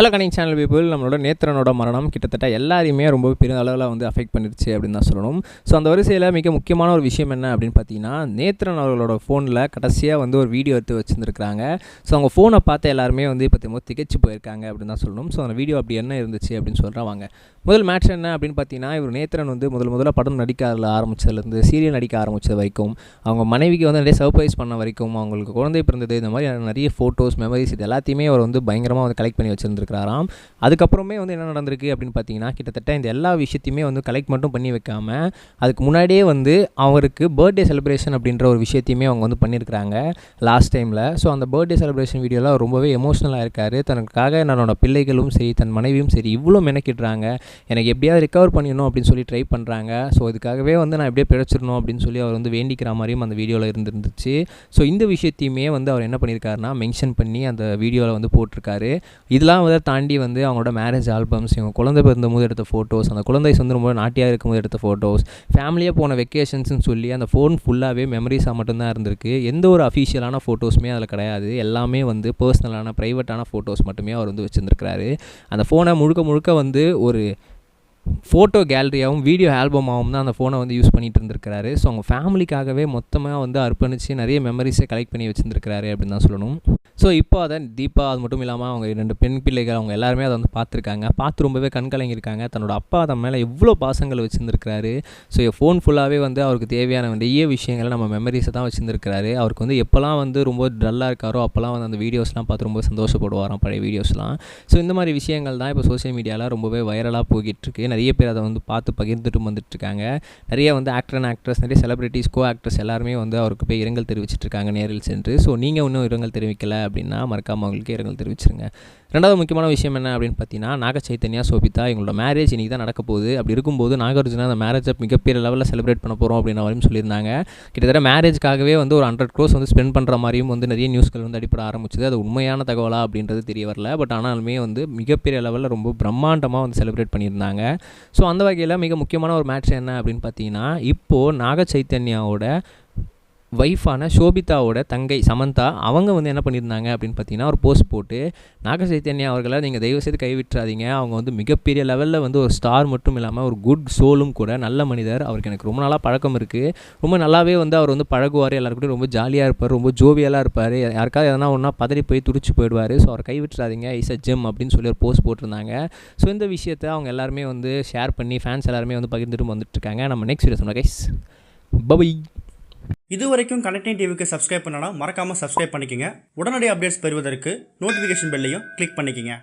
Hello கனிங் channel people, நம்மளோட நேத்ரனோட மரணம் கிட்டத்தட்ட எல்லாரையுமே ரொம்ப பெரிய அளவில் வந்து அஃபெக்ட் பண்ணிருச்சு அப்படின்னு தான் சொல்லணும். ஸோ அந்த வரிசையில் மிக முக்கியமான ஒரு விஷயம் என்ன அப்படின்னு பார்த்தீங்கன்னா, நேத்ரன் அவர்களோட ஃபோனில் கடைசியாக வந்து ஒரு வீடியோ எடுத்து வச்சுருந்துருக்காங்க. ஸோ அவங்க ஃபோனை பார்த்து எல்லாருமே வந்து இப்போ திகைச்சு போயிருக்காங்க அப்படின்னு தான் சொல்லணும். ஸோ அந்த வீடியோ அப்படி என்ன இருந்துச்சு அப்படின்னு சொல்கிறேன் வாங்க. முதல் மேட்ச் என்ன அப்படின்னு பார்த்தீங்கன்னா, இவர் நேத்ரன் வந்து முதல்ல படம் நடிக்க ஆரம்பித்ததுலேருந்து சீரியல் நடிக்க ஆரம்பித்தது வரைக்கும், அவங்க மனைவிக்கு வந்து நிறைய சர்ப்ரைஸ் பண்ண வரைக்கும், அவங்களுக்கு குழந்தை பிறந்தது, இந்த மாதிரி நிறைய ஃபோட்டோஸ் மெமரிஸ் இது எல்லாத்தையுமே அவர் வந்து பயங்கரமாக வந்து கலெக்ட் பண்ணி வச்சுருந்துருக்காராம். அதுக்கப்புறமே வந்து என்ன நடந்திருக்கு அப்படின்னு பார்த்தீங்கன்னா, கிட்டத்தட்ட இந்த எல்லா விஷயத்தையுமே வந்து கலெக்ட் மட்டும் பண்ணி வைக்காமல், அதுக்கு முன்னாடியே வந்து அவருக்கு பர்த்டே செலிப்ரேஷன் அப்படின்ற ஒரு விஷயத்தையுமே அவங்க வந்து பண்ணியிருக்கிறாங்க லாஸ்ட் டைமில். ஸோ அந்த பர்த்டே செலிப்ரேஷன் வீடியோவில் ரொம்பவே எமோஷ்னலாக இருக்கார். தனக்காக என்னோட பிள்ளைகளும் சரி, தன் மனைவியும் சரி இவ்வளோ மெனக்கிடுறாங்க, எனக்கு எப்படியாவது ரிகவர் பண்ணிடணும் அப்படின்னு சொல்லி ட்ரை பண்ணுறாங்க. ஸோ இதுக்காகவே வந்து நான் எப்படியே பிழைச்சிடணும் அப்படின்னு சொல்லி அவர் வந்து வேண்டிக்கிற மாதிரியும் அந்த வீடியோவில் இருந்துருந்துச்சு. ஸோ இந்த விஷயத்தையுமே வந்து அவர் என்ன பண்ணியிருக்காருன்னா மென்ஷன் பண்ணி அந்த வீடியோவில் வந்து போட்டிருக்காரு. இதெல்லாம் வந்து தாண்டி வந்து அவங்களோட மேரேஜ் ஆல்பம்ஸ், இவங்க குழந்தை பிறந்தபோது எடுத்த ஃபோட்டோஸ், அந்த குழந்தை வந்து ரொம்ப நாட்டியாக இருக்கும்போது எடுத்த ஃபோட்டோஸ், ஃபேமிலியாக போன வெக்கேஷன்ஸ்னு சொல்லி அந்த ஃபோன் ஃபுல்லாகவே மெமரிஸாக மட்டும்தான் இருந்திருக்கு. எந்த ஒரு அஃபிஷியலான ஃபோட்டோஸுமே அதில் கிடையாது. எல்லாமே வந்து பர்சனலான ப்ரைவேட்டான ஃபோட்டோஸ் மட்டுமே அவர் வந்து வச்சுருந்துருக்கிறாரு. அந்த ஃபோனை முழுக்க வந்து ஒரு ஃபோட்டோ கேலரியாகவும் வீடியோ ஆல்பமாகவும் தான் அந்த ஃபோனை வந்து யூஸ் பண்ணிகிட்டு இருந்திருக்கிறாரு. ஸோ அவங்க ஃபேமிலிக்காகவே மொத்தமாக வந்து அர்ப்பணித்து நிறைய மெமரிஸை கலெக்ட் பண்ணி வச்சுருந்துருக்கிறாரு அப்படின்னு தான் சொல்லணும். ஸோ இப்போ அதை தீபா, அது மட்டும் இல்லாமல் அவங்க 2 பெண் பிள்ளைகள், அவங்க எல்லாருமே அதை வந்து பார்த்து ரொம்பவே கண்கலங்கியிருக்காங்க. தன்னோட அப்பா அதன் மேலே எவ்வளோ பாசங்களை வச்சுருந்துருக்கிறாரு. ஸோ ஃபோன் ஃபுல்லாகவே வந்து அவருக்கு தேவையான நிறைய விஷயங்களை நம்ம மெமரிஸை தான் வச்சுருந்துருக்கிறாரு. அவருக்கு வந்து எப்போல்லாம் வந்து ரொம்ப டல்லாக இருக்காரோ அப்போல்லாம் வந்து அந்த வீடியோஸ்லாம் பார்த்து ரொம்ப சந்தோஷப்படுவாராம், பழைய வீடியோஸ்லாம். ஸோ இந்த மாதிரி விஷயங்கள் தான் இப்போ சோஷியல் மீடியாவில் ரொம்பவே வைரலாக போய்கிட்டுருக்கு. நிறைய பேர் அதை வந்து பார்த்து பகிர்ந்துட்டு வந்துட்டுருக்காங்க. நிறைய வந்து ஆக்டர் அண்ட் ஆக்ட்ரஸ், நிறைய செலிபிரிட்டிஸ், கோ ஆக்டர்ஸ் எல்லாருமே வந்து அவருக்கு போய் இரங்கல் தெரிவிச்சிட்ருக்காங்க நேரில் சென்று. ஸோ நீங்கள் இன்னும் இரங்கல் தெரிவிக்கலை அப்படின்னா மறக்காமல் அவங்களுக்கு இரங்கல் தெரிவிச்சிருங்க. ரெண்டாவது முக்கியமான விஷயம் என்ன அப்படின்னு பார்த்தீங்கன்னா, நாக சைத்தன்யா, சோபிதா இவங்களோட மேரேஜ் இன்றைக்கி தான் நடக்க போகுது. அப்படி இருக்கும்போது நாகார்ஜுனா அந்த மேரேஜை மிகப்பெரிய லெவலில் செலிப்ரேட் பண்ண போகிறோம் அப்படின்னு வரையும் சொல்லியிருந்தாங்க. கிட்டத்தட்ட மேரேஜ்க்காகவே வந்து ஒரு 100 crores வந்து ஸ்பெண்ட் பண்ணுற மாதிரியும் வந்து நிறைய நியூஸ்கள் வந்து அடிப்பட ஆரம்பிச்சது. அது உண்மையான தகவலா அப்படின்றது தெரிய வரல. பட் ஆனாலுமே வந்து மிகப்பெரிய லெவலில் ரொம்ப பிரம்மாண்டமாக வந்து செலிப்ரேட் பண்ணியிருந்தாங்க. ஸோ அந்த வகையில் மிக முக்கியமான ஒரு மேட்ச் என்ன அப்படின்னு பார்த்தீங்கன்னா, இப்போது நாக சைத்தன்யாவோட வைஃபான சோபிதாவோட தங்கை சமந்தா அவங்க வந்து என்ன பண்ணியிருந்தாங்க அப்படின்னு பார்த்தீங்கன்னா, ஒரு போஸ்ட் போட்டு, நாக சைத்தன்யா அவர்களை நீங்கள் தயவுசெய்து கைவிட்டுறாதீங்க, அவங்க வந்து மிகப்பெரிய லெவலில் வந்து ஒரு ஸ்டார் மட்டும் இல்லாமல் ஒரு குட் சோலும் கூட, நல்ல மனிதர், அவருக்கு எனக்கு ரொம்ப நாளாக பழக்கம் இருக்குது, ரொம்ப நல்லாவே வந்து அவர் வந்து பழகுவார், எல்லாருக்கூட ரொம்ப ஜாலியாக இருப்பார், ரொம்ப ஜோவியலாக இருப்பார், யாருக்காவது எதனா ஒன்றா பதறி போய் துடிச்சு போயிடுவார், ஸோ அவர் கைவிட்டுறாதீங்க, இஸ் அ ஜெம் அப்படின்னு சொல்லி ஒரு போஸ்ட் போட்டிருந்தாங்க. ஸோ இந்த விஷயத்தை அவங்க எல்லாருமே வந்து ஷேர் பண்ணி ஃபேன்ஸ் எல்லாருமே வந்து பகிர்ந்துட்டு வந்துட்டுருக்காங்க. நம்ம நெக்ஸ்ட் வீடியோ சொன்னோம் கைஸ், பை. இது வரைக்கும் கனெக்டிங் டிவிக்கு சப்ஸ்கிரைப் பண்ணனா மறக்காமல் சப்ஸ்கிரைப் பண்ணிக்கங்க. உடனடி அப்டேட்ஸ் பெறுவதற்கு நோட்டிஃபிகேஷன் பெல்லையும் கிளிக் பண்ணிக்கங்க.